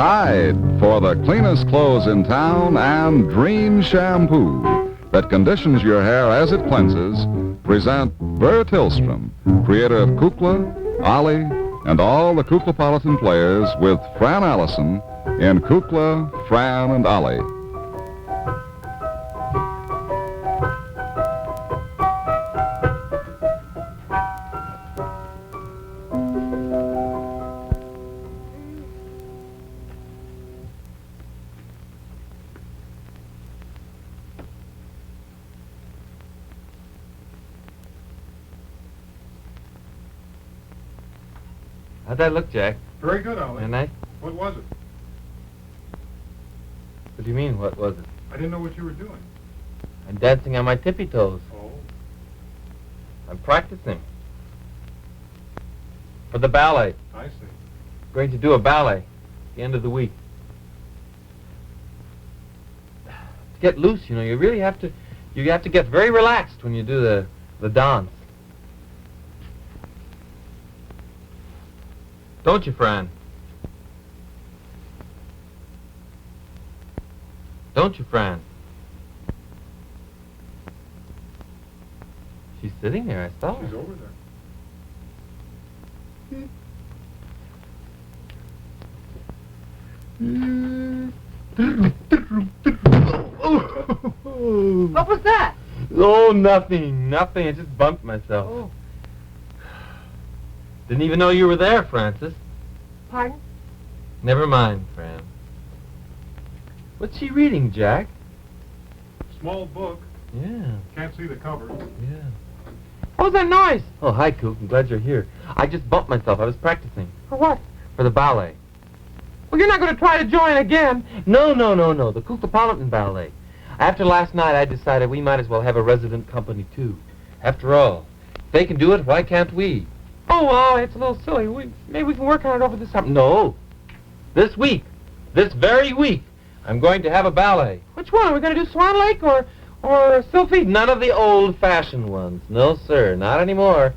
Tide, for the cleanest clothes in town, and Dream Shampoo that conditions your hair as it cleanses, present Bert Hillstrom, creator of Kukla, Ollie, and all the Kuklapolitan players with Fran Allison in Kukla, Fran and Ollie. How'd that look, Jack? Very good, Ollie. And nice? What was it? What do you mean, what was it? I didn't know what you were doing. I'm dancing on my tippy toes. Oh. I'm practicing. For the ballet. I see. Going to do a ballet the end of the week. To get loose, you know, you really have to get very relaxed when you do the dance. Don't you, Fran? Don't you, Fran? She's sitting there, I saw her. She's over there. What was that? Oh, nothing. I just bumped myself. Oh. Didn't even know you were there, Francis. Pardon? Never mind, Fran. What's she reading, Jack? Small book. Yeah. Can't see the cover. Yeah. What was that noise? Oh, hi, Cook. I'm glad you're here. I just bumped myself. I was practicing. For what? For the ballet. Well, you're not going to try to join again. No. The Cuckoopolitan Ballet. After last night, I decided we might as well have a resident company, too. After all, if they can do it, why can't we? Oh, well, it's a little silly. Maybe we can work on it over the summer. No. This week. This very week. I'm going to have a ballet. Which one? Are we going to do Swan Lake or Sylphie? None of the old-fashioned ones. No, sir. Not anymore.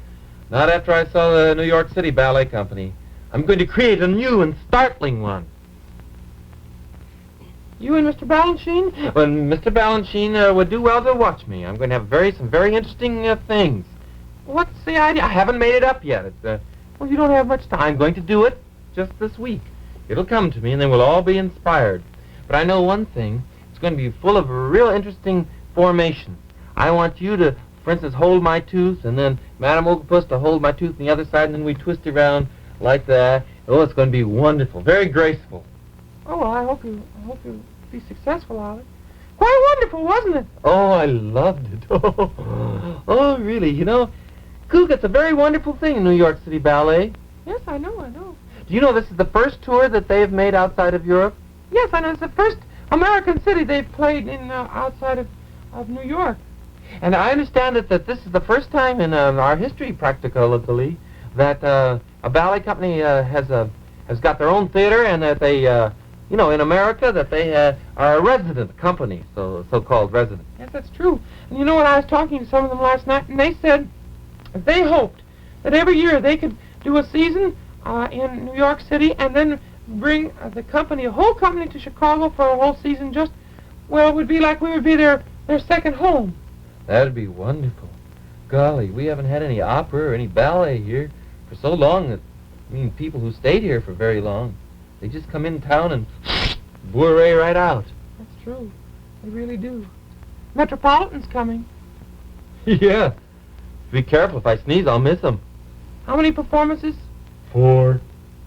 Not after I saw the New York City Ballet Company. I'm going to create a new and startling one. You and Mr. Balanchine? Well, Mr. Balanchine would do well to watch me. I'm going to have some very interesting things. What's the idea? I haven't made it up yet. Well, you don't have much time. I'm going to do it just this week. It'll come to me, and then we'll all be inspired. But I know one thing. It's going to be full of real interesting formations. I want you to, for instance, hold my tooth, and then Madame Octopus to hold my tooth on the other side, and then we twist around like that. Oh, it's going to be wonderful. Very graceful. Oh, well, I hope you'll be successful, Ollie. Quite wonderful, wasn't it? Oh, I loved it. Oh, really, you know, Cook, it's a very wonderful thing in New York City Ballet. Yes, I know. Do you know this is the first tour that they've made outside of Europe? Yes, I know. It's the first American city they've played in outside of New York. And I understand that this is the first time in our history, practically, that a ballet company has got their own theater, and that they, in America, that they are a resident company, so-called resident. Yes, that's true. And you know what? I was talking to some of them last night, and they said they hoped that every year they could do a season in New York City and then bring a whole company to Chicago for a whole season. It would be like we would be their second home. That'd be wonderful. Golly, we haven't had any opera or any ballet here for so long that, people who stayed here for very long, they just come in town and bourrée right out. That's true. They really do. Metropolitan's coming. Yeah. Be careful. If I sneeze, I'll miss them. How many performances? 4.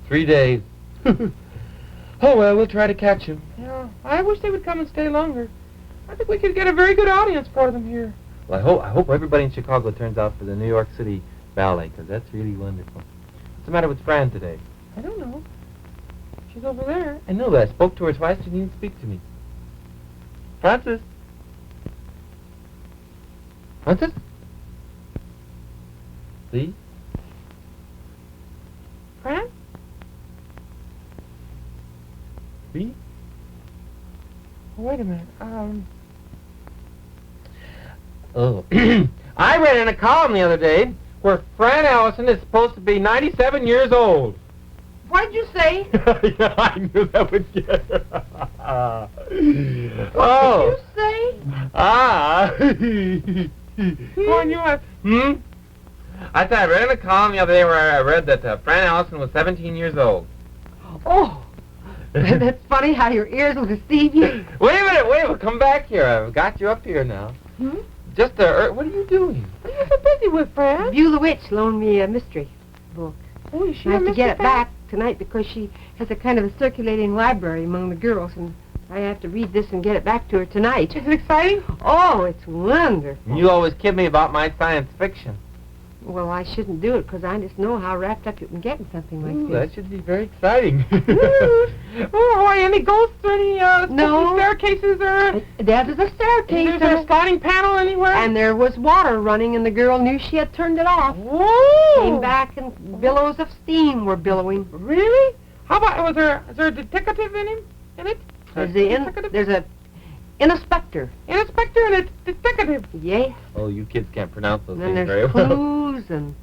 3 days. Oh, well, we'll try to catch them. Yeah, I wish they would come and stay longer. I think we could get a very good audience for them here. Well, I hope everybody in Chicago turns out for the New York City Ballet, because that's really wonderful. What's the matter with Fran today? I don't know. She's over there. I know that. I spoke to her twice. She didn't even speak to me. Francis? Francis? See? Fran? See? Oh, wait a minute. Oh. I read in a column the other day where Fran Allison is supposed to be 97 years old. What did you say? Yeah, I knew that would get her. What did you say? Go on, you have. I thought I read in a column the other day where I read that Fran and Ollie was 17 years old. Oh, that's funny how your ears will deceive you. Wait a minute, come back here. I've got you up here now. Just, what are you doing? What are you so busy with, Fran? Buelah Witch loaned me a mystery book. Oh, is she I a have to mystery get it fan? back tonight because she has a kind of a circulating library among the girls, and I have to read this and get it back to her tonight. Is it exciting? Oh, it's wonderful. You always kid me about my science fiction. Well, I shouldn't do it because I just know how wrapped up you can get in something like Ooh, this. that should be very exciting. Oh, why, any ghosts or any No. staircases or... There's a staircase Is there a sliding panel anywhere? and there was water running, and the girl knew she had turned it off. Whoa! Came back, and billows of steam were billowing. Really? How about, is there a detective in it? There's an inspector. An inspector and a detective. Yes. Oh, you kids can't pronounce those And things then very there's well. clues, and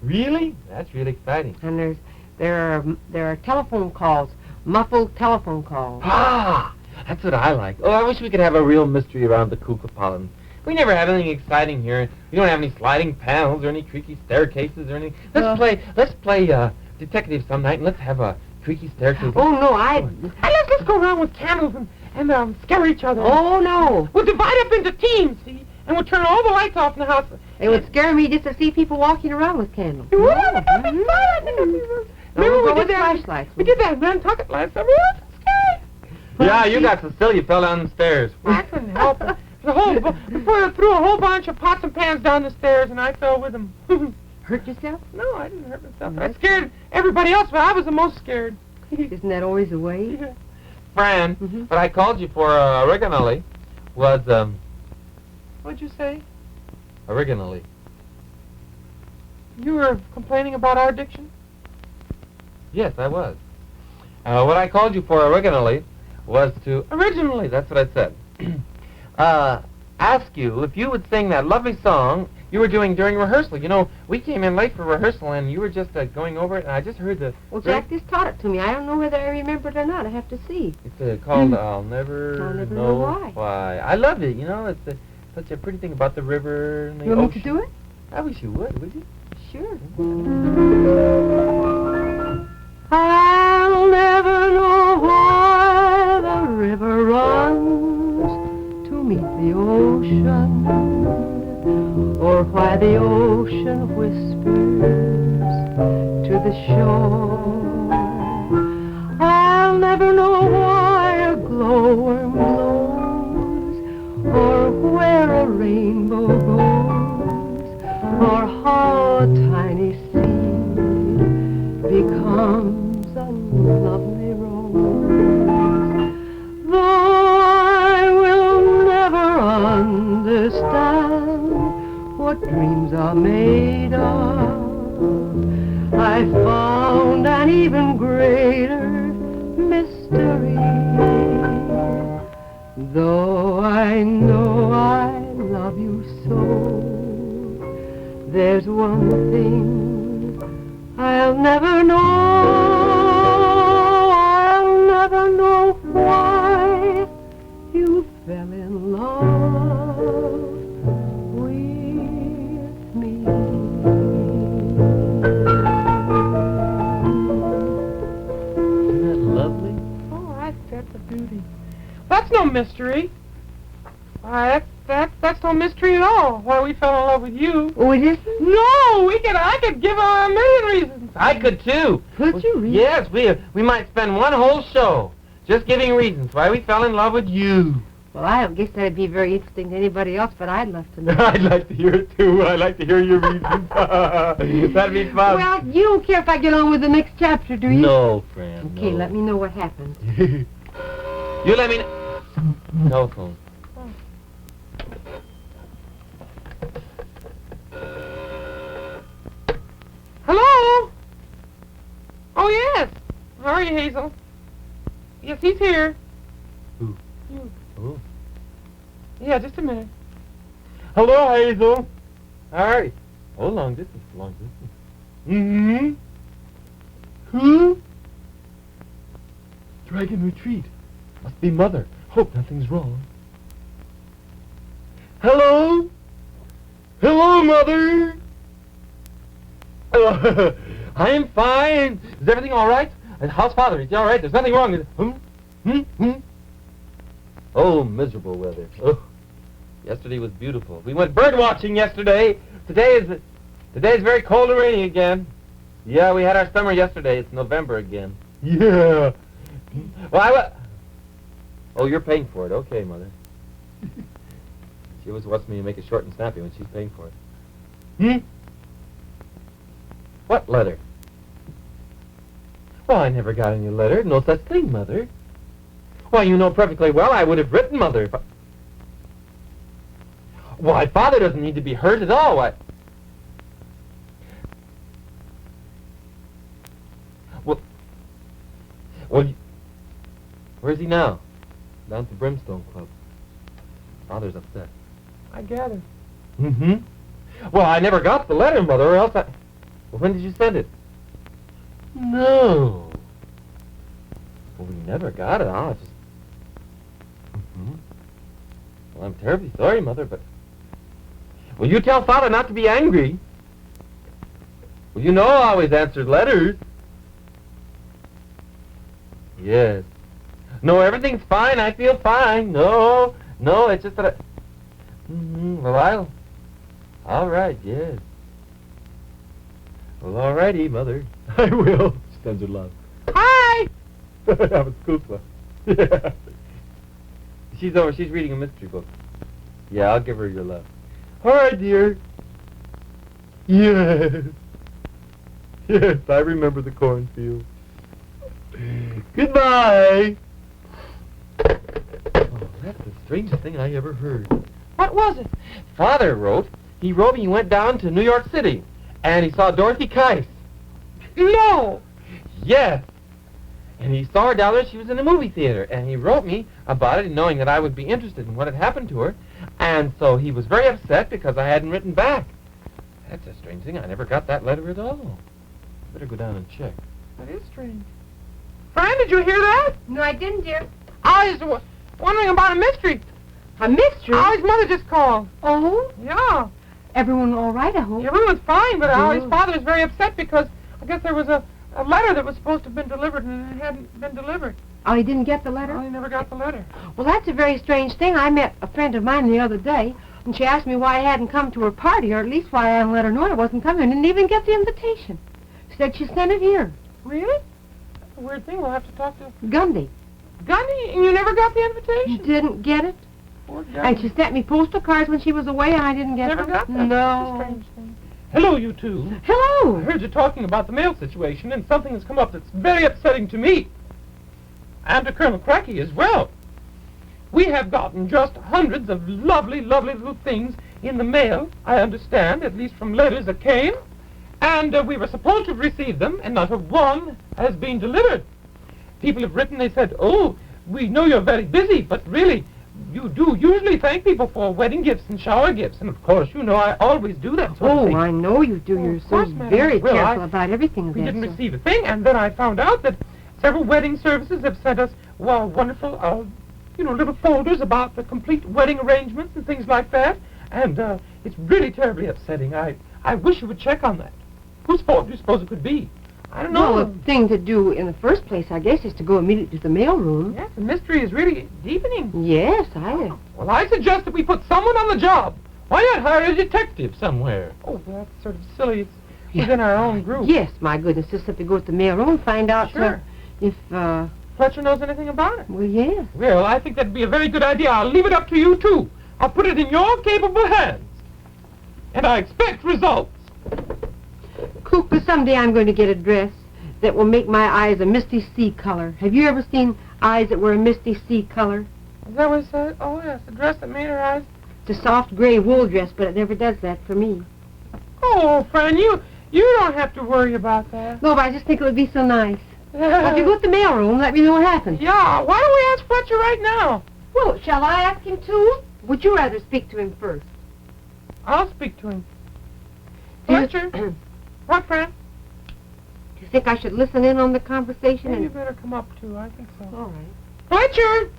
Really? That's really exciting. there are telephone calls, muffled telephone calls. Ah, that's what I like. Oh, I wish we could have a real mystery around the Kuklapolitans. We never have anything exciting here. We don't have any sliding panels or any creaky staircases or anything. Let's play detective some night, and let's have a creaky staircase. Oh no, And let's go around with candles and scare each other. Oh no. We'll divide up into teams, see? And we'll turn all the lights off in the house. It would scare me just to see people walking around with candles. Remember we Go did with that? flashlights. We did that in Nantucket last summer. It was scary. Yeah, you got so silly you fell down the stairs. I couldn't help it. Before I threw a whole bunch of pots and pans down the stairs, and I fell with them. Hurt yourself? No, I didn't hurt myself. I scared everybody else, but I was the most scared. Isn't that always the way? Fran, what I called you for originally was, What'd you say? originally. You were complaining about our addiction? Yes, I was. What I called you for originally was to... Originally. That's what I said. Ask you if you would sing that lovely song you were doing during rehearsal. You know, we came in late for rehearsal, and you were just going over it, and I just heard the... Well, Jack just taught it to me. I don't know whether I remember it or not. I have to see. It's called I'll Never Know Why. I love it, you know. It's such a pretty thing about the river and the You want ocean. me to do it? I wish you would you? Sure. I'll never know why the river runs to meet the ocean, or why the ocean whispers to the shore. I'll never know why a glowworm glows, or where a rainbow goes, or how a tiny seed becomes a lovely rose. Though I will never understand what dreams are made of, I found an even greater mystery. Though I know I love you so, there's one thing I'll never know. I'll never know why you fell in love with me. Isn't that lovely? Oh, that's a beauty. That's no mystery. Why, that's no mystery at all. Why we fell in love with you. Oh, it isn't? No, I could give her a million reasons. I could too. Could you really? Yes, we might spend one whole show just giving reasons why we fell in love with you. Well, I don't guess that'd be very interesting to anybody else, but I'd love to know. I'd like to hear it too. I'd like to hear your reasons. That'd be fun. Well, you don't care if I get on with the next chapter, do you? No, Fran. Okay, no. let me know what happened. You let me know. Telephone. Hello? Oh, yes. How are you, Hazel? Yes, he's here. Who? You. Oh. Yeah, just a minute. Hello, Hazel. All right. Oh, long distance. Mm-hmm. Huh? Dragon retreat. Must be Mother. Hope nothing's wrong. Hello? Hello, Mother? I'm fine. Is everything all right? And how's Father? Is he all right? There's nothing wrong. Oh, miserable weather. Oh, yesterday was beautiful. We went bird watching yesterday. Today's very cold and rainy again. Yeah, we had our summer yesterday. It's November again. Yeah. Well, oh, you're paying for it. Okay, Mother. She always wants me to make it short and snappy when she's paying for it. What letter? Well, I never got any letter. No such thing, Mother. Why, you know perfectly well I would have written, Mother, if I... Why, Father doesn't need to be hurt at all. Why... Well, where's he now? Down at the Brimstone Club. Father's upset. I gather. Mm-hmm. Well, I never got the letter, Mother, or else I... Well, when did you send it? No. Well, we never got it. I'll just... Well, I'm terribly sorry, Mother, but... Well, you tell Father not to be angry. Well, you know I always answered letters. Yes. No, everything's fine. I feel fine. No, it's just that I... Well, all right, yes. Well, all righty, Mother. I will. She sends her love. Hi! That was Kukla. Yeah. She's over. She's reading a mystery book. Yeah, I'll give her your love. All right, dear. Yes. Yes, I remember the cornfield. Goodbye. Oh, that's the strangest thing I ever heard. What was it? Father wrote. He wrote me he went down to New York City, and he saw Dorothy Keiss. No! Yes. And he saw her down there. She was in a movie theater, and he wrote me about it, knowing that I would be interested in what had happened to her. And so he was very upset because I hadn't written back. That's a strange thing. I never got that letter at all. Better go down and check. That is strange. Fran, did you hear that? No, I didn't, dear. I was wondering about a mystery. A mystery? Ollie's mother just called. Oh? Yeah. Everyone all right, I hope. Everyone's fine, but Yeah. Ollie's father is very upset because I guess there was a letter that was supposed to have been delivered and it hadn't been delivered. Oh, he didn't get the letter? Ollie never got the letter. Well, that's a very strange thing. I met a friend of mine the other day, and she asked me why I hadn't come to her party, or at least why I hadn't let her know I wasn't coming, and didn't even get the invitation. She said she sent it here. Really? That's a weird thing. We'll have to talk to Gundy. Gundy, and you never got the You invitation? didn't get it? Poor Gundy. And she sent me postal cards when she was away, and I didn't get Never them. got that. No. That's a strange thing. Hello, you two. I Hello. heard you talking about the mail situation, and something has come up that's very upsetting to me. And to Colonel Cracky as well. We have gotten just hundreds of lovely, lovely little things in the mail, I understand, at least from letters that came. And we were supposed to have received them, and not a one has been delivered. People have written, they said, oh, we know you're very busy, but really, you do usually thank people for wedding gifts and shower gifts. And of course, you know, I always do that sort of Oh, thing. I know you do. Oh, You're of so course, madam. very Well, careful about everything of We that didn't sort. receive a thing, and then I found out that several wedding services have sent us wonderful, little folders about the complete wedding arrangements and things like that. And it's really terribly upsetting. I wish you would check on that. Whose fault do you suppose it could be? I don't know. Well, the thing to do in the first place, I guess, is to go immediately to the mailroom. Yes, the mystery is really deepening. Yes, Well, I suggest that we put someone on the job. Why not hire a detective somewhere? Oh, that's sort of silly. It's within our own group. Yes, my goodness, just have to go to the mailroom and find out Sure. if, Fletcher knows anything about it. well, yes. Well, I think that'd be a very good idea. I'll leave it up to you, too. I'll put it in your capable hands. And I expect results. Kukla, someday I'm going to get a dress that will make my eyes a misty sea color. Have you ever seen eyes that were a misty sea color? Is that what it said? Oh, yes, the dress that made her eyes. It's a soft gray wool dress, but it never does that for me. Oh, Fran, you don't have to worry about that. No, but I just think it would be so nice. Well, if you go to the mailroom, let me know what happens. Yeah, why don't we ask Fletcher right now? Well, shall I ask him too? Would you rather speak to him first? I'll speak to him. Do you- Fletcher? What, Fran? You think I should listen in on the conversation? Maybe you And... better come up, too. I think so. All right. Fletcher!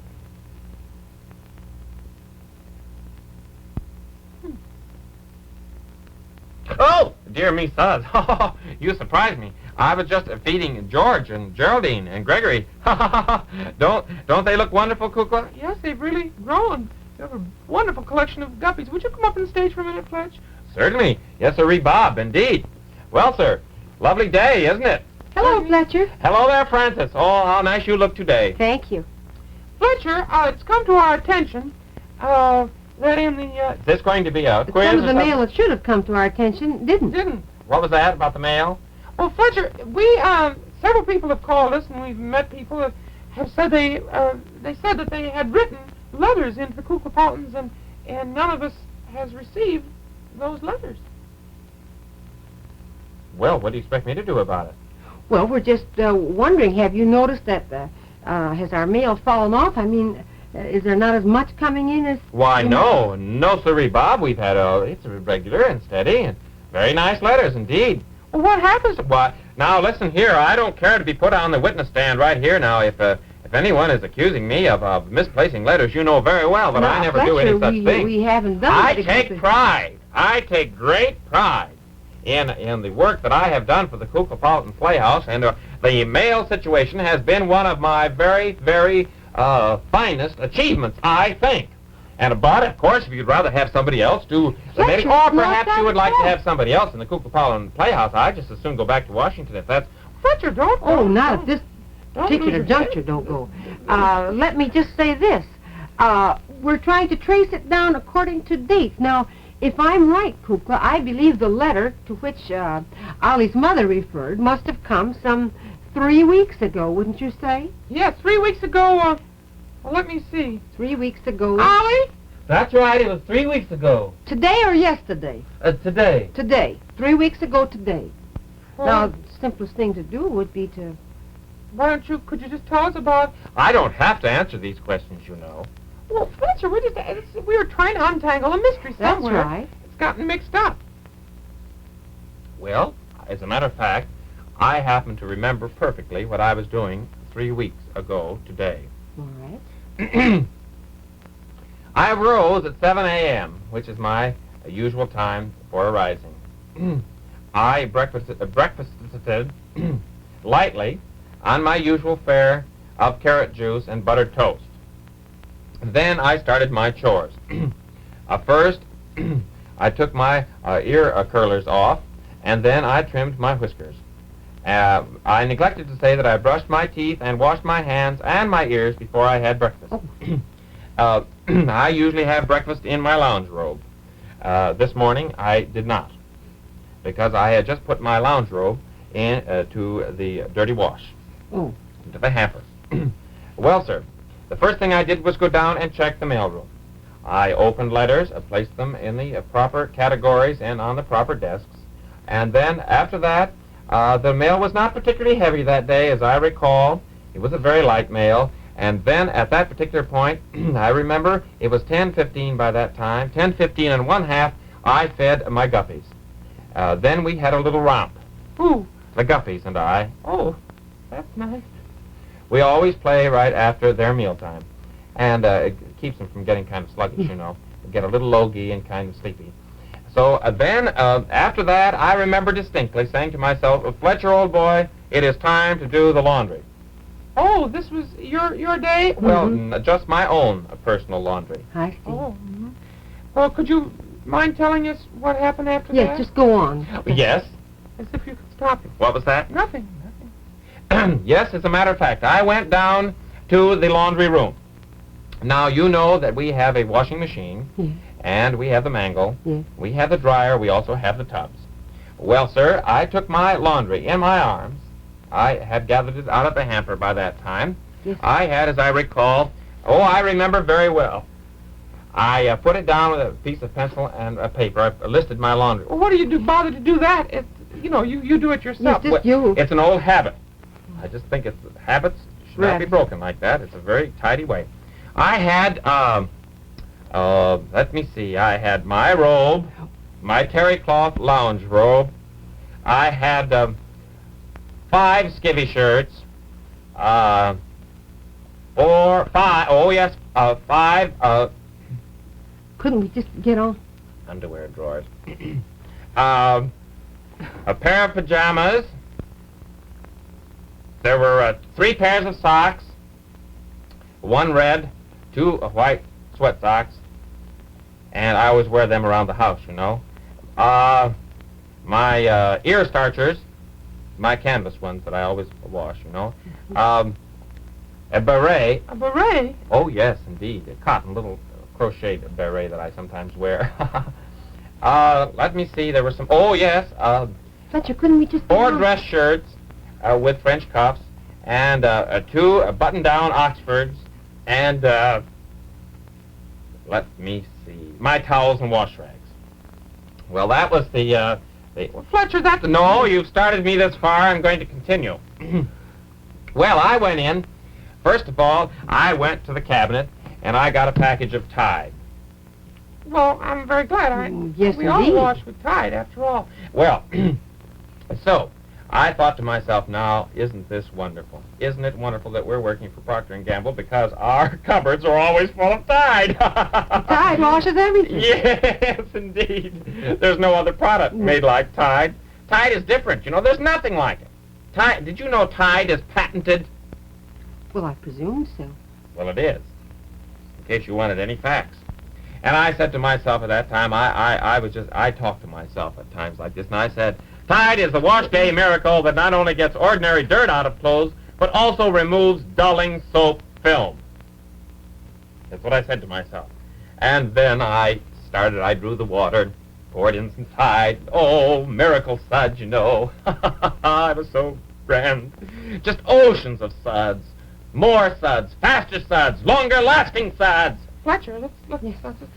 Oh, dear me, Suz. You surprised me. I was just feeding George and Geraldine and Gregory. Don't they look wonderful, Kukla? Yes, they've really grown. You have a wonderful collection of guppies. Would you come up on stage for a minute, Fletch? Certainly. Yes, sir, Bob, indeed. Well, sir, lovely day, isn't it? Hello, Fletcher. Hello there, Francis. Oh, how nice you look today. Thank you. Fletcher, it's come to our attention that in the... Is this going to be a quiz Some of or the something? mail that should have come to our attention didn't. What was that about the mail? Well, Fletcher, we, several people have called us, and we've met people that have said they said that they had written letters into the Kuklapolitans, and none of us has received those letters. Well, what do you expect me to do about it? Well, we're just wondering, have you noticed that has our mail fallen off? I mean, is there not as much coming in as... Why, no, sirree, Bob. We've had it's regular and steady and very nice letters indeed. Well, what happens? Why, now listen here. I don't care to be put on the witness stand right here now. If anyone is accusing me of misplacing letters, you know very well that No, I never Fletcher, do any such thing. we haven't done I it. take pride. I take great pride in the work that I have done for the Kuklapolitan Playhouse, and the mail situation has been one of my very, very finest achievements, I think. And but of course, if you'd rather have somebody else do the Fletcher, or it's not perhaps that you would like to at all. have somebody else in the Kuklapolitan Playhouse, I'd just as soon go back to Washington if that's... Fletcher, don't... Oh, not at this don't particular lose your juncture, head. don't go. Let me just say this. We're trying to trace it down according to dates. Now, if I'm right, Kukla, I believe the letter to which Ollie's mother referred must have come some 3 weeks ago, wouldn't you say? Yeah, 3 weeks ago, well, let me see. 3 weeks ago. Ollie? That's right, it was 3 weeks ago. Today or yesterday? Today. Today. 3 weeks ago today. Well, Now, the simplest thing to do would be to... could you just tell us about... I don't have to answer these questions, you know. Well, Fletcher, we were trying to untangle a mystery That's somewhere. right. It's gotten mixed up. Well, as a matter of fact, I happen to remember perfectly what I was doing 3 weeks ago today. All right. I rose at 7 a.m., which is my usual time for arising. I breakfasted lightly on my usual fare of carrot juice and buttered toast. Then I started my chores. First, I took my ear curlers off, and then I trimmed my whiskers. I neglected to say that I brushed my teeth and washed my hands and my ears before I had breakfast. I usually have breakfast in my lounge robe. This morning I did not, because I had just put my lounge robe in to the dirty wash, into the hamper. Well, sir, the first thing I did was go down and check the mailroom. I opened letters, placed them in the proper categories and on the proper desks, and then after that, the mail was not particularly heavy that day, as I recall. It was a very light mail. And then at that particular point, I remember it was 10:15 by that time. 10:15 and 1/2, I fed my guppies. Then we had a little romp. Who? The guppies and I. Oh, that's nice. We always play right after their mealtime. And it keeps them from getting kind of sluggish, you know. They get a little logy and kind of sleepy. So then, after that, I remember distinctly saying to myself, Fletcher, old boy, it is time to do the laundry. Oh, this was your day? Well, just my own personal laundry. I see. Oh, well, could you mind telling us what happened after Yes, that? just go on. Yes? As if you could stop it. What was that? Nothing. Yes, as a matter of fact, I went down to the laundry room. Now, you know that we have a washing machine, Yes. and we have the mangle. Yes. We have the dryer. We also have the tubs. Well, sir, I took my laundry in my arms. I had gathered it out of the hamper by that time. Yes. I had, as I recall, I remember very well. I put it down with a piece of pencil and a paper. I listed my laundry. Well, what do you do? Bother to do that? It's, you do it yourself. Yes, just you. It's an old habit. I just think habits should not be Right. broken like that. It's a very tidy way. I had, let me see, I had my robe, my terry cloth lounge robe. I had 5 skivvy shirts, 4, 5, oh yes, 5, Couldn't we just get on? underwear drawers, a pair of pajamas, there were 3 pairs of socks, 1 red, 2 white sweat socks, and I always wear them around the house, you know. My ear starchers, my canvas ones that I always wash, you know. A beret. A beret? Oh, yes, indeed. A cotton little crocheted beret that I sometimes wear. Let me see. There were some... Oh, yes. Fletcher, couldn't we just... 4 dress shirts with French cuffs, and 2 button-down Oxfords, and... let me see. My towels and wash rags. Well, that was the... Well, Fletcher, that's... No, you've started me this far. I'm going to continue. Well, I went in. First of all, I went to the cabinet, and I got a package of Tide. Well, I'm very glad. Yes, we indeed. all wash with Tide, after all. Well, so, I thought to myself, now, isn't this wonderful? Isn't it wonderful that we're working for Procter & Gamble because our cupboards are always full of Tide? Tide washes everything. Yes, indeed. There's no other product made like Tide. Tide is different, you know. There's nothing like it. Tide, did you know Tide is patented? Well, I presume so. Well, it is, in case you wanted any facts. And I said to myself at that time, I talked to myself at times like this, and I said, Tide is the wash day miracle that not only gets ordinary dirt out of clothes, but also removes dulling soap film. That's what I said to myself. And then I drew the water, poured in some Tide. Oh, miracle suds, you know. It was so grand. Just oceans of suds. More suds, faster suds, longer-lasting suds. Fletcher, let's just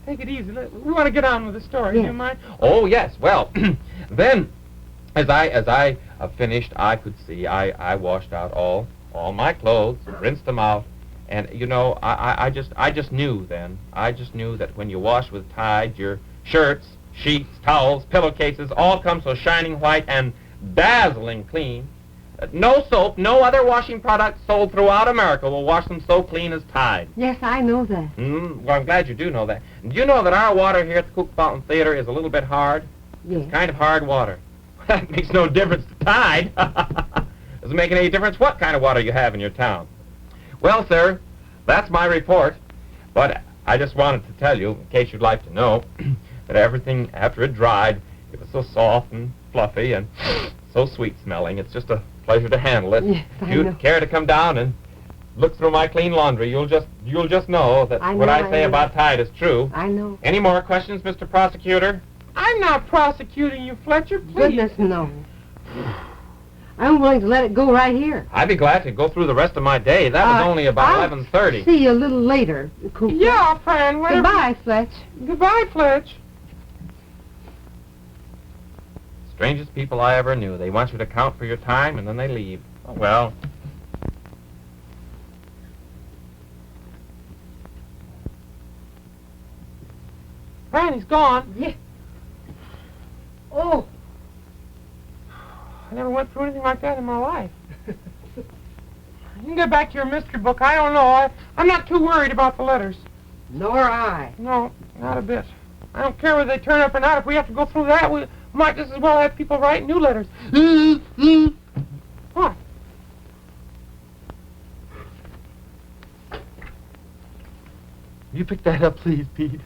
take it easy. We want to get on with the story. Yes. Do you mind? Oh, yes. Well, then, as I finished, I could see I washed out all my clothes, rinsed them out, and you know, I just knew then. I just knew that when you wash with Tide, your shirts, sheets, towels, pillowcases all come so shining white and dazzling clean. No soap, no other washing product sold throughout America will wash them so clean as Tide. Yes, I know that. Well, I'm glad you do know that. Do you know that our water here at the Kuklapolitan Theater is a little bit hard? Yes. It's kind of hard water. That makes no difference to Tide. Doesn't make any difference what kind of water you have in your town. Well, sir, that's my report. But I just wanted to tell you, in case you'd like to know, that everything, after it dried, it was so soft and fluffy and so sweet-smelling. It's just a pleasure to handle it. Yes, If you'd care to come down and look through my clean laundry, you'll just know that what I say about Tide is true. I know. Any more questions, Mr. Prosecutor? I'm not prosecuting you, Fletcher. Please. Goodness, no. I'm willing to let it go right here. I'd be glad to go through the rest of my day. That was only about 11:30. See you a little later, Kukla. Yeah, Fran. Whatever. Goodbye, Fletch. Goodbye, Fletch. Strangest people I ever knew. They want you to count for your time, and then they leave. Oh, well. Fran, he's gone. Yeah. Oh. I never went through anything like that in my life. You can get back to your mystery book. I don't know. I'm not too worried about the letters. Nor I. No, not a bit. I don't care whether they turn up or not. If we have to go through that, we might just as well have people write new letters. What? You pick that up, please, Pete.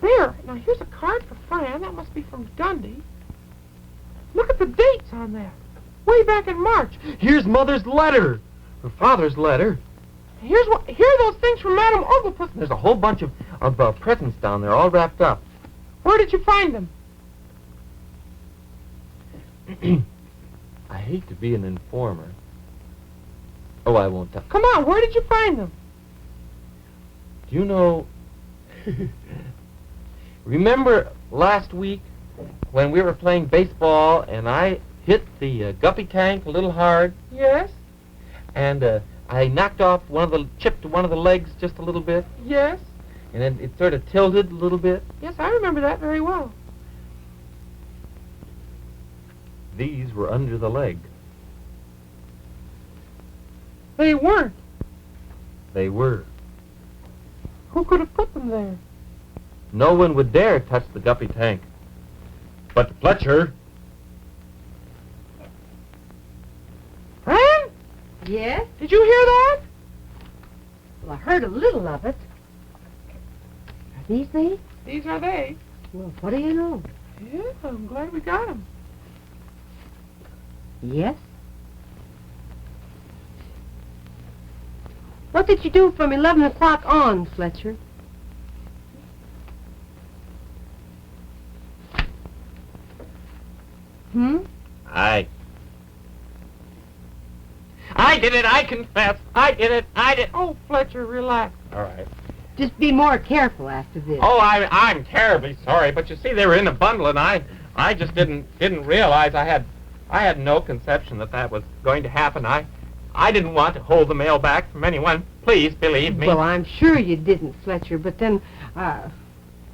There. Now, here's a card for Fran. That must be from Dundee. Look at the dates on that. Way back in March. Here's Mother's letter. Her father's letter. Here are those things from Madame Oglepus. There's a whole bunch of presents down there, all wrapped up. Where did you find them? I hate to be an informer. Oh, I won't tell. Come on, where did you find them? Do you know... Remember last week when we were playing baseball and I hit the guppy tank a little hard? Yes, And I chipped one of the legs just a little bit, yes, and then it sort of tilted a little bit. yes, I remember that very well. these were under the leg. They weren't. They were. Who could have put them there? No one would dare touch the guppy tank. But Fletcher... Fran? Yes? Did you hear that? Well, I heard a little of it. Are these they? These are they. Well, what do you know? Yeah, I'm glad we got them. Yes? What did you do from 11 o'clock on, Fletcher? I did it, I confess. I did it, I did... Oh, Fletcher, relax. All right. Just be more careful after this. Oh, I'm terribly sorry, but you see, they were in a bundle, and I just didn't realize I had no conception that was going to happen. I didn't want to hold the mail back from anyone. Please believe me. Well, I'm sure you didn't, Fletcher, but then,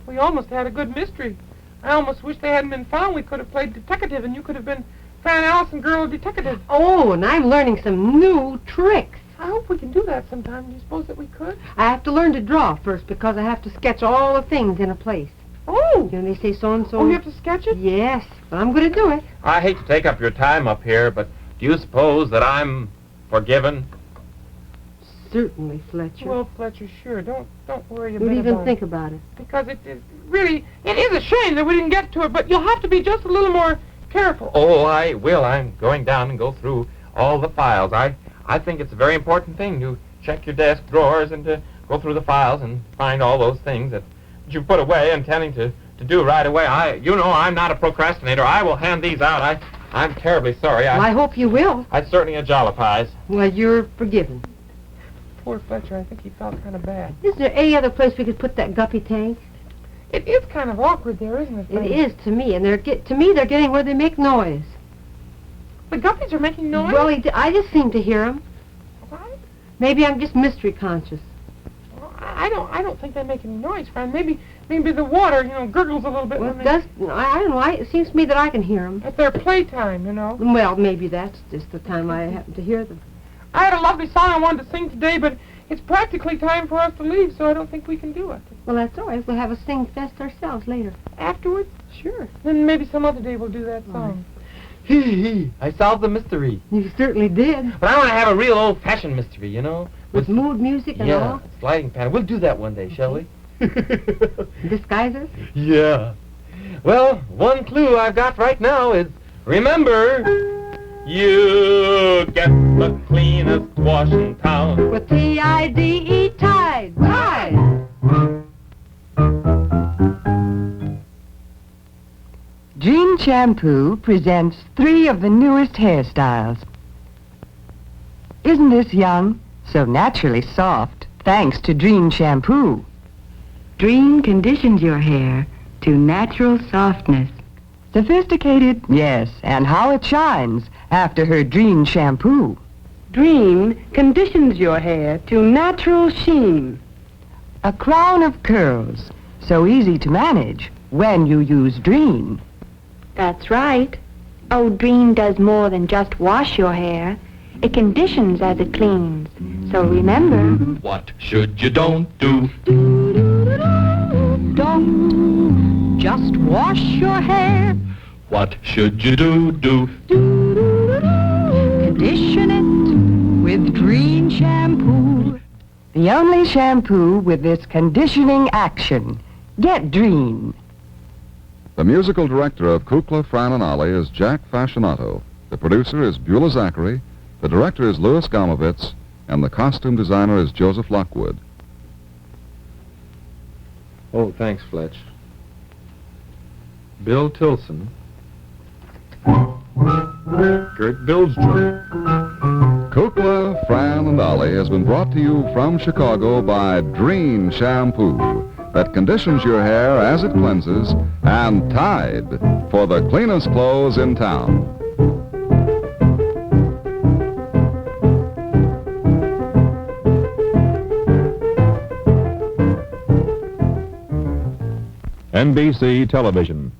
We almost had a good mystery. I almost wish they hadn't been found. We could have played detective, and you could have been Fran Allison, girl detective. Oh, and I'm learning some new tricks. I hope we can do that sometime. Do you suppose that we could? I have to learn to draw first because I have to sketch all the things in a place. Oh! You know, they say so-and-so... Oh, you have to sketch it? Yes, but I'm going to do it. I hate to take up your time up here, but do you suppose that I'm forgiven? Certainly, Fletcher. Well, Fletcher, sure. Don't worry a Don't bit even about think it. about it. Because it is a shame that we didn't get to it, but you'll have to be just a little more careful. Oh, I will. I'm going down and go through all the files. I think it's a very important thing to check your desk drawers and to go through the files and find all those things that you put away intending to do right away. I'm not a procrastinator. I will hand these out. I'm terribly sorry. Well, I hope you will. I certainly apologize. Well, you're forgiven. Poor Fletcher, I think he felt kind of bad. Is there any other place we could put that guppy tank? It is kind of awkward there, isn't it, Fran? It is to me, and they're getting where they make noise. The guppies are making noise? Well, I just seem to hear them. What? Maybe I'm just mystery conscious. Well, I don't think they make any noise, Fran. Maybe the water, gurgles a little bit Well, when it does. I don't know. It seems to me that I can hear them. at their playtime, Well, maybe that's just the time I happen to hear them. I had a lovely song I wanted to sing today, but it's practically time for us to leave, so I don't think we can do it. Well, that's all right. We'll have a sing fest ourselves later. Afterwards? Sure. Then maybe some other day we'll do that song. I solved the mystery. You certainly did. But I want to have a real old-fashioned mystery, With mood music and yeah, all. sliding panel. We'll do that one day, shall we? Disguises? Yeah. Well, one clue I've got right now is, remember, you get the cleanest wash in town. With T-I-D-E, Tide. Tide. Dream Shampoo presents 3 of the newest hairstyles. Isn't this young? So naturally soft, thanks to Dream Shampoo. Dream conditions your hair to natural softness. Sophisticated, yes, and how it shines after her Dream Shampoo. Dream conditions your hair to natural sheen. A crown of curls, so easy to manage when you use Dream. That's right. Oh, Dream does more than just wash your hair. It conditions as it cleans. So remember... What should you don't do? Don't just wash your hair. What should you do? Condition it with Dream Shampoo. The only shampoo with this conditioning action. Get Dream. The musical director of Kukla, Fran and Ollie is Jack Fascinato. The producer is Buelah Zachary. The director is Louis Gomovitz. And the costume designer is Joseph Lockwood. Oh, thanks, Fletch. Bill Tilson. Gert Bildstrom. Kukla, Fran and Ollie has been brought to you from Chicago by Dream Shampoo that conditions your hair as it cleanses, and Tide for the cleanest clothes in town. NBC Television.